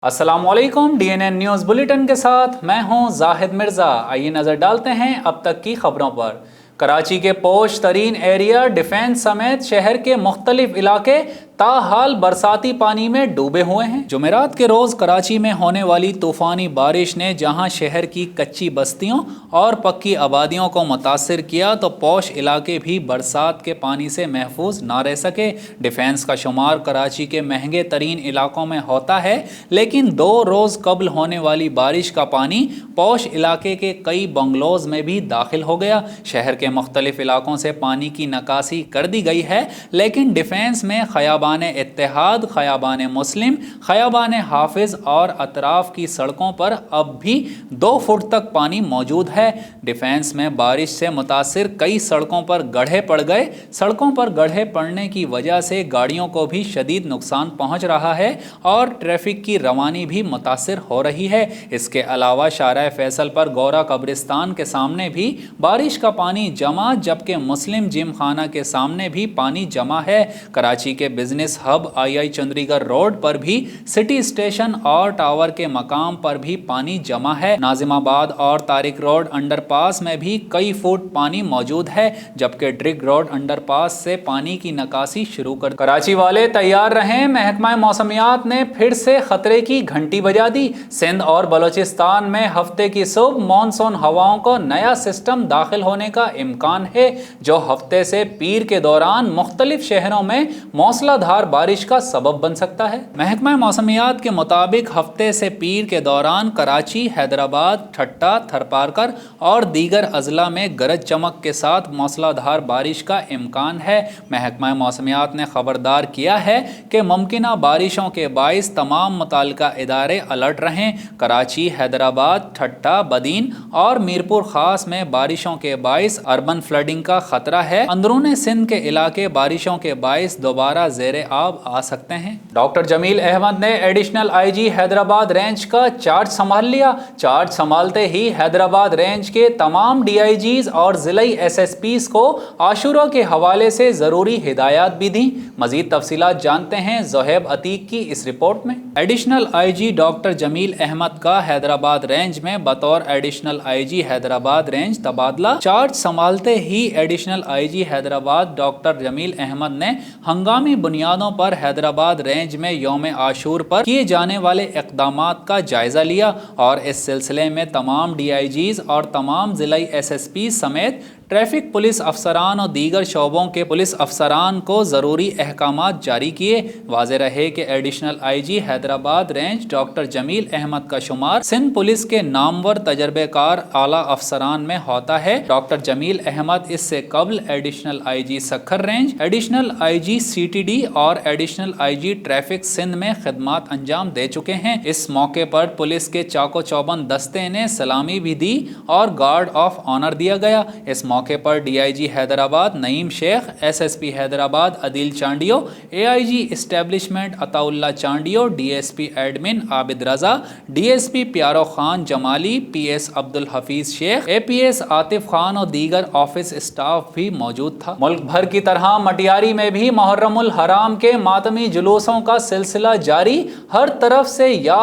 अस्सलाम वालेकुम। DNN news bulletin के साथ मैं हूं जाहिद मिर्ज़ा। आइए नज़र डालते हैं अब तक की खबरों पर। कराची के पोश तरीन एरिया डिफेंस समेत शहर के मुख्तलिफ इलाके ताहाल बरसाती पानी में डूबे हुए हैं। जुमेरात के रोज़ कराची में होने वाली तूफ़ानी बारिश ने जहां शहर की कच्ची बस्तियों और पक्की आबादियों को मुतासिर किया, तो पोश इलाके भी बरसात के पानी से महफूज ना रह सके। डिफेंस का शुमार कराची के महंगे तरीन इलाकों में होता है, लेकिन 2 रोज़ कबल होने वाली बारिश का पानी पोश इलाके के कई बंगलोज में भी दाखिल हो गया। शहर के मुख्तलिफ इलाकों से पानी की निकासी कर दी गई है, लेकिन डिफेंस में खयाबान इत्तेहाद, खयाबान मुस्लिम, खयाबान हाफिज और अतराफ की सड़कों पर अब भी 2 फुट तक पानी मौजूद है। डिफेंस में बारिश से मुतासिर कई सड़कों पर गड्ढे पड़ गए। सड़कों पर गड्ढे पड़ने की वजह से गाड़ियों को भी शदीद नुकसान पहुंच रहा है और ट्रैफिक की रवानी भी मुतासिर हो रही है। इसके अलावा शारा फैसल पर गौरा कब्रिस्तान के सामने भी बारिश का पानी जमा, जबकि मुस्लिम जिम खाना के सामने भी पानी जमा है। कराची के बिजनेस हब आई चंद्रीगढ़ रोड पर भी सिटी स्टेशन और टावर के मकाम पर भी पानी जमा है। नाजिमाबाद और तारिक रोड अंडरपास में भी कई फुट पानी मौजूद है, जबकि ड्रिग रोड अंडरपास से पानी की निकासी शुरू कर। कराची वाले तैयार रहें, महकमा मौसमियात ने फिर से खतरे की घंटी बजा दी। सिंध और बलोचिस्तान में हफ्ते की सुबह मानसून हवाओं को नया सिस्टम दाखिल होने का इम्कान है, जो हफ्ते से पीर के दौरान मुख्तलिफ शहरों में मूसलाधार बारिश का सबब बन सकता है। महकमा मौसमियात के मुताबिक हफ्ते से पीर के दौरान कराची, हैदराबाद, ठट्टा, थरपारकर और दीगर अजला में गरज चमक के साथ मूसलाधार बारिश का इम्कान है। महकमा मौसमियात ने खबरदार किया है कि मुमकिना बारिशों के बाइस तमाम मुताल्लिका इदारे अलर्ट रहें। कराची, हैदराबाद, ठट्टा, बदीन और मीरपुर खास में बारिशों के बाइस अर्बन फ्लडिंग का खतरा है। अंदरूनी सिंध के इलाके बारिशों के बाइस दोबारा ज़ेरे आब आ सकते हैं। डॉक्टर जमील अहमद ने एडिशनल IG हैदराबाद रेंज का चार्ज संभाल लिया। चार्ज संभालते ही हैदराबाद रेंज के तमाम DIGs और ज़िलाई SSPs को आशुरा के हवाले से ज़रूरी हिदायत भी दी। मज़ीद तफसीलात जानते हैं ज़ोहैब अतीक की इस रिपोर्ट में। Additional IG doctor Jamil Ahmed का हैदराबाद रेंज में बतौर एडिशनल IG हैदराबाद रेंज तबादला। चार्ज संभालते ही additional IG Hyderabad doctor Jamil Ahmed ने हंगामी बुनियादों पर हैदराबाद रेंज में यौम आशूर पर किए जाने वाले इक़दामात का जायजा लिया और इस सिलसिले में तमाम DIGs और तमाम ज़िलाई SSP समेत ट्रैफिक पुलिस अफसरान और दीगर शोबों के पुलिस अफसरान को ज़रूरी अहकामात जारी किए। वाज़ेह रहे कि additional IG Hyderabad range doctor Jamil Ahmed का शुमार सिंध पुलिस के नामवर तजर्बेकार आला अफसरान में होता है। डॉक्टर जमील अहमद इससे कबल additional IG Sukkur range, additional IG CTD और एडिशनल IG ट्रैफिक सिंध में खिदमात अंजाम दे चुके हैं। इस मौके पर पुलिस के चाको चौबंद दस्ते ने सलामी भी दी और गार्ड ऑफ ऑनर दिया गया। इस मौके पर DIG Hyderabad Naeem Shaikh, SSP Hyderabad Adil Chandio, AIG establishment Ataullah Chandio, DSP admin Abid Raza, DSP Pyaro Khan Jamali, PS Abdul Hafeez Sheikh, APS Atif Khan और दीगर ऑफिस स्टाफ भी मौजूद था। मुल्क भर की तरह मटियारी में भी मुहर्रमुल हराम के मातमी जुलूसों का सिलसिला जारी। हर तरफ से या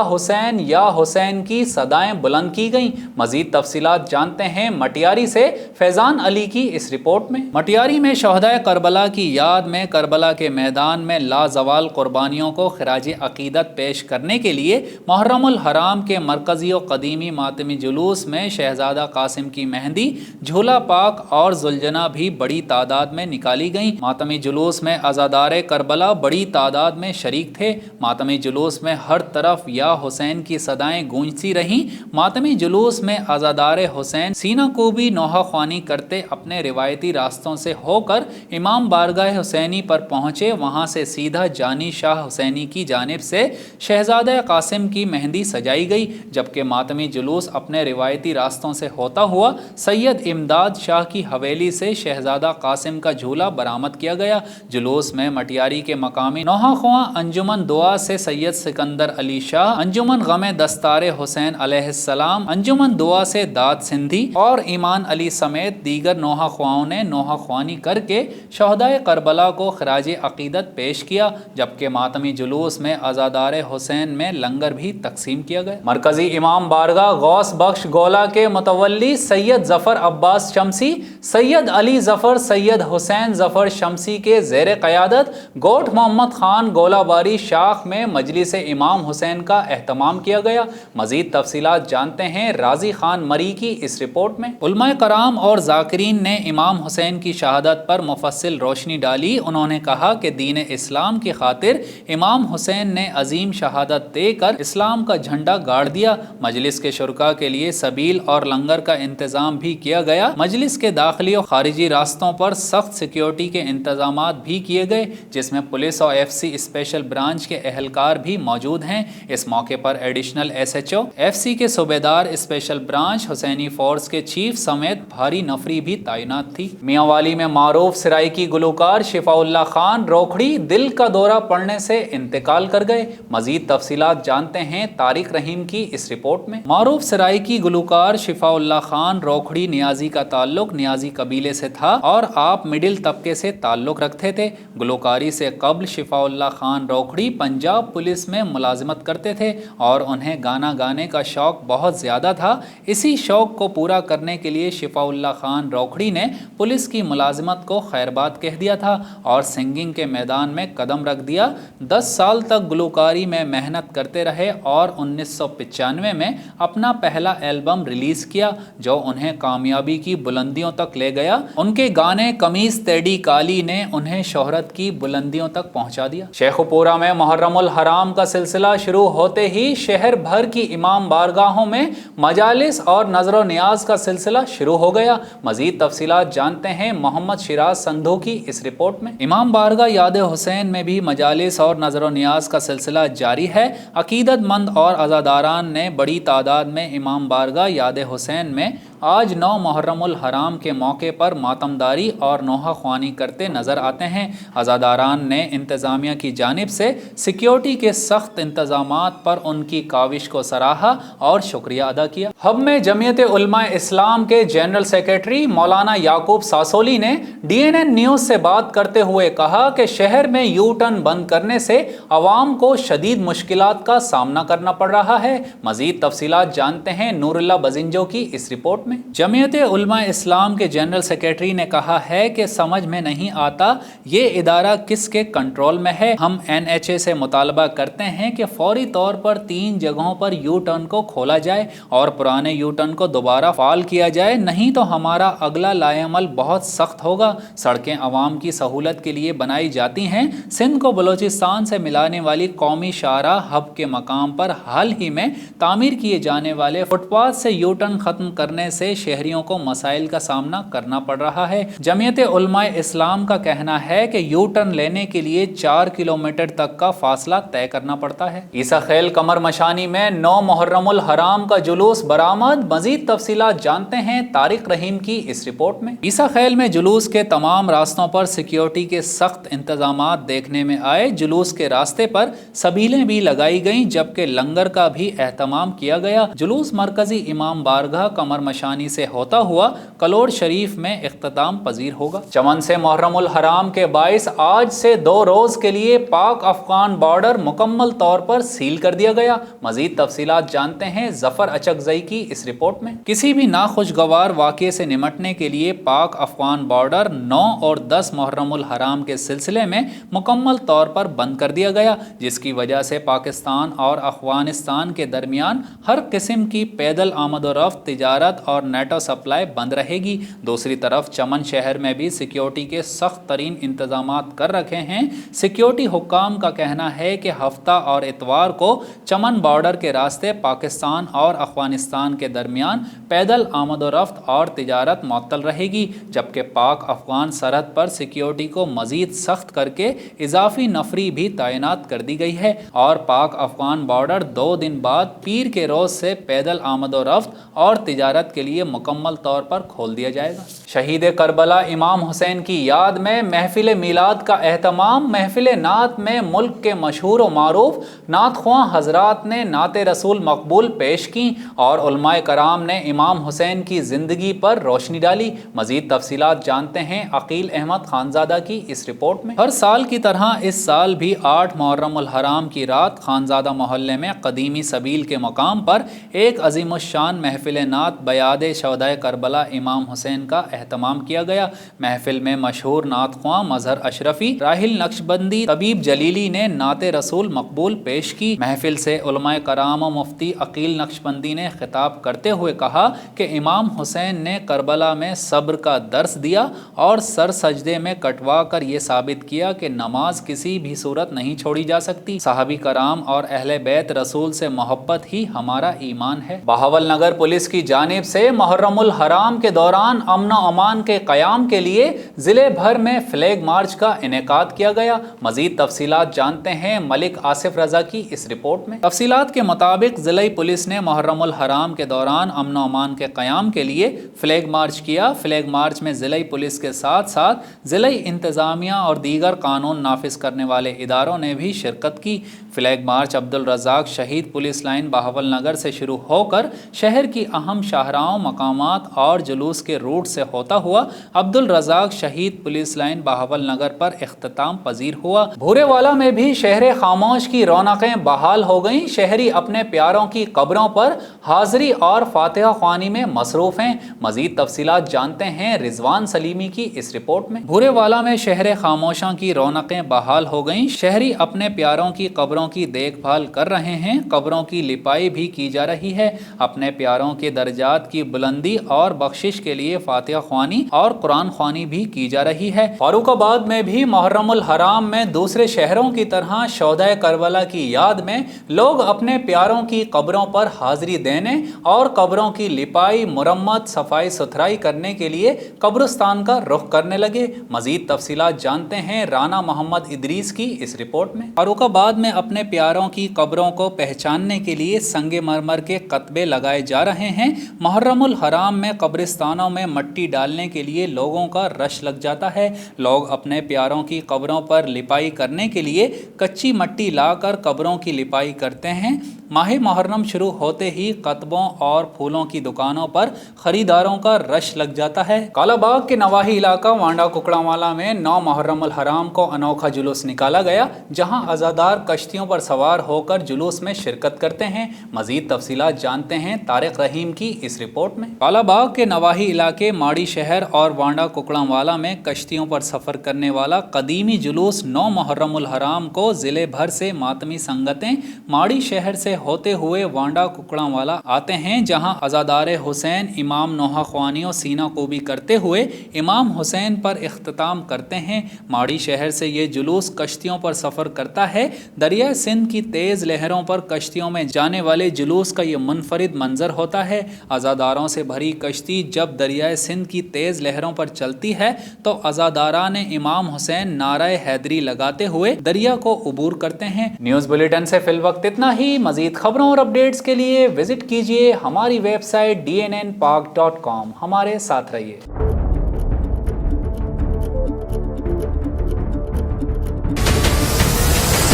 हुसैन की सदाएं बुलंद की गईं। मजीद तफसीलात जानते हैं मटियारी से फैजान अली की इस रिपोर्ट में। मटियारी में शहदाए करबला की याद में करबला के मैदान में लाजवाल कुर्बानियों को खिराज अकीदत पेश करने के लिए मुहर्रमुल हराम के मरकजी और कदीमी मातमी जुलूस में शहजादा कासिम की मेहंदी, झूला पाक और जुलजना भी बड़ी तादाद में निकाली गईं। मातमी जुलूस में अज़ादारे करबला बड़ी तादाद में शरीक थे। मातमी जुलूस में हर तरफ या हुसैन की सदाएं गूंजती रहीं। मातमी जुलूस में अज़ादारे हुसैन सीना को भी नोहा ख्वानी करते अपने रिवायती रास्तों से होकर इमाम बारगाह हुसैनी पर पहुंचे। वहां से सीधा जानी शाह हुसैनी की जानिब से शहजादा कासिम की मेहंदी सजाई गई, जबकि मातमी जुलूस अपने रिवायती रास्तों से होता हुआ सैयद इमदाद शाह की हवेली से शहजादा कासिम का झूला बरामद किया गया। जुलूस में मटियारी के मकामी नोहा ख्वां अंजुमन दुआ से सैयद सिकंदर अली शाह, अंजुमन गमे दस्तारे हुसैन अलैहिस्सलाम, अंजुमन दुआ से दाद सिंधी और ईमान अली समेत दीगर دیگر نوحہ خواہوں نے نوحہ خوانی کر کے شہدائے کربلا کو خراج عقیدت پیش کیا، جبکہ ماتمی جلوس میں عزادار حسین میں لنگر بھی تقسیم کیا گیا۔ مرکزی امام بارگاہ غوث بخش گولا کے متولی سید ظفر عباس شمسی، سید علی ظفر، سید حسین ظفر شمسی کے زیر قیادت گوٹھ محمد خان گولہ باری شاخ میں مجلس امام حسین کا اہتمام کیا گیا۔ مزید تفصیلات جانتے ہیں رازی خان مری کی اس رپورٹ میں۔ علماء کرام اور ذاکرین نے امام حسین کی شہادت پر مفصل روشنی ڈالی۔ انہوں نے کہا کہ دین اسلام کی خاطر امام حسین نے عظیم شہادت دے کر اسلام کا جھنڈا گاڑ دیا۔ مجلس کے شرکاء کے لیے سبیل اور لنگر کا انتظام بھی کیا گیا۔ مجلس کے داخلی اور خارجی راستوں پر سخت سیکیورٹی کے انتظامات بھی کیے گئے، جس میں پولیس اور ایف سی اسپیشل برانچ کے اہلکار بھی موجود ہیں۔ اس موقع پر additional S H O F C کے صوبیدار اسپیشل برانچ حسینی فورس کے چیف سمیت بھاری نفری بھی تعینات تھی۔ میاں والی میں معروف سرائیکی گلوکار شفاء اللہ خان روکھڑی دل کا دورہ پڑنے سے انتقال کر گئے۔ مزید تفصیلات جانتے ہیں طارق رحیم کی اس رپورٹ میں۔ معروف سرائیکی گلوکار شفاء اللہ خان روکھڑی نیازی کا تعلق نیازی قبیلے سے تھا اور آپ مڈل طبقے سے تعلق رکھتے تھے۔ گلوکاری سے قبل شفاء اللہ خان روکھڑی پنجاب پولیس میں ملازمت کرتے تھے اور انہیں گانا گانے کا شوق بہت زیادہ تھا۔ اسی شوق کو پورا کرنے کے لیے شفاء اللہ خان روکھڑی نے پولیس کی ملازمت کو خیر بات کہہ دیا تھا اور سنگنگ کے میدان میں قدم رکھ دیا۔ 10 سال تک گلوکاری میں محنت کرتے رہے اور 1995 میں اپنا پہلا البم ریلیز کیا جو انہیں کامیابی کی بلندیوں تک لے گیا۔ ان کے گانے قمیص تیڑی کالی نے انہیں شہرت کی بلندیوں تک پہنچا دیا۔ شیخ پورہ میں محرم الحرام کا سلسلہ شروع ہوتے ہی شہر بھر کی امام بارگاہوں میں مجالس اور نظر و نیاز کا سلسلہ شروع ہو گیا۔ مزید تفصیلات جانتے ہیں محمد شیراز سندھو کی اس رپورٹ میں۔ امام بارگاہ یاد حسین میں بھی مجالس اور نظر و نیاز کا سلسلہ جاری ہے۔ عقیدت مند اور عزاداران نے بڑی تعداد میں امام بارگاہ یاد حسین میں آج 9 محرم الحرام کے موقع پر ماتمداری اور نوحہ خوانی کرتے نظر آتے ہیں۔ عزاداران نے انتظامیہ کی جانب سے سیکیورٹی کے سخت انتظامات پر ان کی کاوش کو سراہا اور شکریہ ادا کیا۔ ہب میں جمعیت علماء اسلام کے جنرل سیکریٹری مولانا یعقوب ساسولی نے ڈی این این نیوز سے بات کرتے ہوئے کہا کہ شہر میں یو ٹرن بند کرنے سے عوام کو شدید مشکلات کا سامنا کرنا پڑ رہا ہے۔ مزید تفصیلات جانتے ہیں نور اللہ بزنجو کی اس رپورٹ میں۔ جمعیت علماء اسلام کے جنرل سیکریٹری نے کہا ہے کہ سمجھ میں نہیں آتا یہ ادارہ کس کے کنٹرول میں ہے۔ ہم این ایچ اے سے مطالبہ کرتے ہیں کہ فوری طور پر 3 جگہوں پر یو ٹرن کو کھولا جائے اور پرانے یو ٹرن کو دوبارہ فعال کیا جائے، نہیں تو ہمارا اگلا لائحہ عمل بہت سخت ہوگا۔ سڑکیں عوام کی سہولت کے لیے بنائی جاتی ہیں۔ سندھ کو بلوچستان سے ملانے والی قومی شاہراہ ہب کے مقام پر حال ہی میں تعمیر کیے جانے والے فٹ پاتھ سے یو ٹرن ختم کرنے سے شہریوں کو مسائل کا سامنا کرنا پڑ رہا ہے۔ جمعیت علماء اسلام کا کہنا ہے کہ یو ٹرن لینے کے لیے 4 کلومیٹر تک کا فاصلہ طے کرنا پڑتا ہے۔ عیسیٰ خیل قمر مشانی میں 9 محرم الحرام کا جلوس برآمد۔ مزید تفصیلات جانتے ہیں طارق رحیم کی اس رپورٹ میں۔ عیسیٰ خیل میں جلوس کے تمام راستوں پر سیکیورٹی کے سخت انتظامات دیکھنے میں آئے۔ جلوس کے راستے پر سبیلیں بھی لگائی گئیں جبکہ لنگر کا بھی اہتمام کیا گیا۔ جلوس مرکزی امام بارگاہ قمر مشانی سے ہوتا ہوا کلوڑ شریف میں اختتام پذیر ہوگا۔ چمن سے محرم الحرام کے باعث آج سے 2 روز کے لیے پاک افغان بارڈر مکمل طور پر سیل کر دیا گیا۔ مزید تفصیلات جانتے ہیں ظفر اچکزئی کی اس رپورٹ میں۔ کسی بھی ناخوشگوار واقعے سے نمٹنے کے لیے پاک افغان بارڈر 9 اور 10 محرم الحرام کے سلسلے میں مکمل طور پر بند کر دیا گیا، جس کی وجہ سے پاکستان اور افغانستان کے درمیان ہر قسم کی پیدل آمد و رفت، تجارت اور نیٹو سپلائی بند رہے گی۔ دوسری طرف چمن شہر میں بھی سیکیورٹی کے سخت ترین انتظامات کر رکھے ہیں۔ سیکیورٹی حکام کا کہنا ہے کہ ہفتہ اور اتوار کو چمن بارڈر کے راستے پاکستان اور افغانستان کے درمیان پیدل آمد و رفت اور تجارت معطل رہے گی، جبکہ پاک افغان سرحد پر سیکیورٹی کو مزید سخت کر کے اضافی نفری بھی تعینات کر دی گئی ہے اور پاک افغان بارڈر 2 دن بعد پیر کے روز سے پیدل آمد و رفت اور تجارت کے لیے مکمل طور پر کھول دیا جائے گا۔ शहीद करबला इमाम हुसैन की याद में महफिल मीलाद का एहतमाम। महफिल नात में मुल्क के मशहूर व मारूफ नात ख्वां हजरात ने नात रसूल मकबूल पेश की और उलमाए कराम ने इमाम हुसैन की ज़िंदगी पर रोशनी डाली। मज़ीद तफसीलात जानते हैं अकील अहमद खानज़ादा की इस रिपोर्ट में। हर साल की तरह इस साल भी 8 मुहर्रमुल हराम की रात खानज़ादा मोहल्ले में कदीमी सबील के मकाम पर एक अज़ीमुश्शान महफिल नात बयाद शहदाए करबला इमाम हुसैन का एहतमाम किया गया। महफिल में मशहूर नात ख्वां मजहर अशरफी, राहिल नक्शबंदी, तबीब जलीली ने नात रसूल मकबूल पेश की। महफिल से उलमाए कराम व मुफ्ती अकील नक्शबंदी ने खिताब करते हुए कहा कि इमाम हुसैन ने करबला में सब्र का दर्स दिया और सर सजदे में कटवा कर ये साबित किया कि नमाज किसी भी सूरत नहीं छोड़ी जा सकती। साहबी कराम और अहले बैत रसूल से मोहब्बत ही हमारा ईमान है। बहावल नगर पुलिस की जानिब से मुहर्रमुल हराम के दौरान अमन व अमान के क़याम के लिए ज़िले भर में फ्लैग मार्च का इनेकाद किया गया। मज़ीद तफसीलात जानते हैं मलिक आसिफ रजा की इस रिपोर्ट में। तफसीलात के मुताबिक ज़िले पुलिस ने मुहर्रमुल हराम के दौरान अमन व अमान के क़याम के लिए फ्लैग मार्च किया। फ्लैग मार्च में ज़िले पुलिस के साथ साथ ज़िले इंतज़ामिया और दीगर कानून नाफिज करने वाले इदारों ने भी शिरकत की। फ्लैग मार्च अब्दुल रज़ाक शहीद पुलिस लाइन बहावल नगर से शुरू होकर शहर की अहम शाहराहों, मकामात और जुलूस के रूट से होता हुआ अब्दुल रज़ाक शहीद पुलिस लाइन बहावल नगर पर इख्तिताम पजीर हुआ। भूरेवाला में भी शहर खामोश की रौनकें बहाल हो गईं। शहरी अपने प्यारों की कब्रों पर हाज़री और फातिहा ख्वानी में मसरूफ़ हैं। मज़ीद तफसीलात जानते हैं रिजवान सलीमी की इस रिपोर्ट में। भूरेवाला में शहर खामोशों की रौनकें बहाल हो गईं। शहरी अपने प्यारों की कब्रों की देखभाल कर रहे हैं। कब्रों की लिपाई भी की जा रही है। अपने प्यारों के दर्जात की बुलंदी और बख्शिश के लिए फातिहा ख्वानी और कुरान ख्वानी भी की जा रही है। फारुखाबाद में भी मुहर्रमुल हराम में दूसरे शहरों की तरह शहदाए करबला की याद में लोग अपने प्यारों की कब्रों पर हाजिरी देने और कब्रों की लिपाई, मुरम्मत, सफाई सुथराई करने के लिए कब्रिस्तान का रुख करने लगे। मजीद तफसीलात जानते हैं राना मोहम्मद इदरीस की इस रिपोर्ट में। फारुखाबाद में अपने प्यारों की कब्रों को पहचानने के लिए संगे मरमर के कतबे लगाए जा रहे हैं। मुहर्रमुल हराम में कब्रिस्तानों में मट्टी डालने के लिए लोगों का रश लग जाता है। लोग अपने प्यारों की कब्रों पर लिपाई करने के लिए कच्ची मट्टी लाकर कब्रों की लिपाई करते हैं। माह मुहर्रम शुरू होते ही कतबों और फूलों की दुकानों पर खरीदारों का रश लग जाता है। कालाबाग के नवाही इलाका वांडा कुकड़ावाला में 9 मुहर्रमुल हराम को अनोखा जुलूस निकाला गया, जहां अज़ादार कश्तियों पर सवार होकर जुलूस में शिरकत करते हैं। मजीद तफसीलात जानते हैं तारिक रहीम की इस रिपोर्ट में। कालाबाग के नवाही इलाके माड़ी शहर और वांडा कुकड़ावाला में कश्तियों पर सफ़र करने वाला कदीमी जुलूस 9 मुहर्रमुल हराम को ज़िले भर से मातमी संगतें माड़ी शहर से होते हुए वांडा कुकड़ावाला आते हैं, जहां अज़ादार हुसैन इमाम नोहा ख्वानियों सीना कोबी करते हुए इमाम हुसैन पर इख्तिताम करते हैं। माड़ी शहर से ये जुलूस कश्तियों पर सफ़र करता है। दरिया सिंध की तेज़ लहरों पर कश्तियों में जाने वाले जुलूस का ये मुनफरिद मंजर होता है। अज़ादारों से भरी कश्ती जब दरिया सिंध की तेज़ लहरों पर चलती है तो अज़ादारा ने इमाम हुसैन नाराए हैदरी लगाते हुए दरिया को उबूर करते हैं। न्यूज़ बुलेटिन से फिल वक्त इतना ही। मजीद खबरों और अपडेट्स के लिए विजिट कीजिए हमारी वेबसाइट dnnpak.com। हमारे साथ रहिए।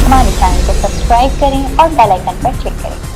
हमारे चैनल को सब्सक्राइब करें और बेल आइकन पर क्लिक करें।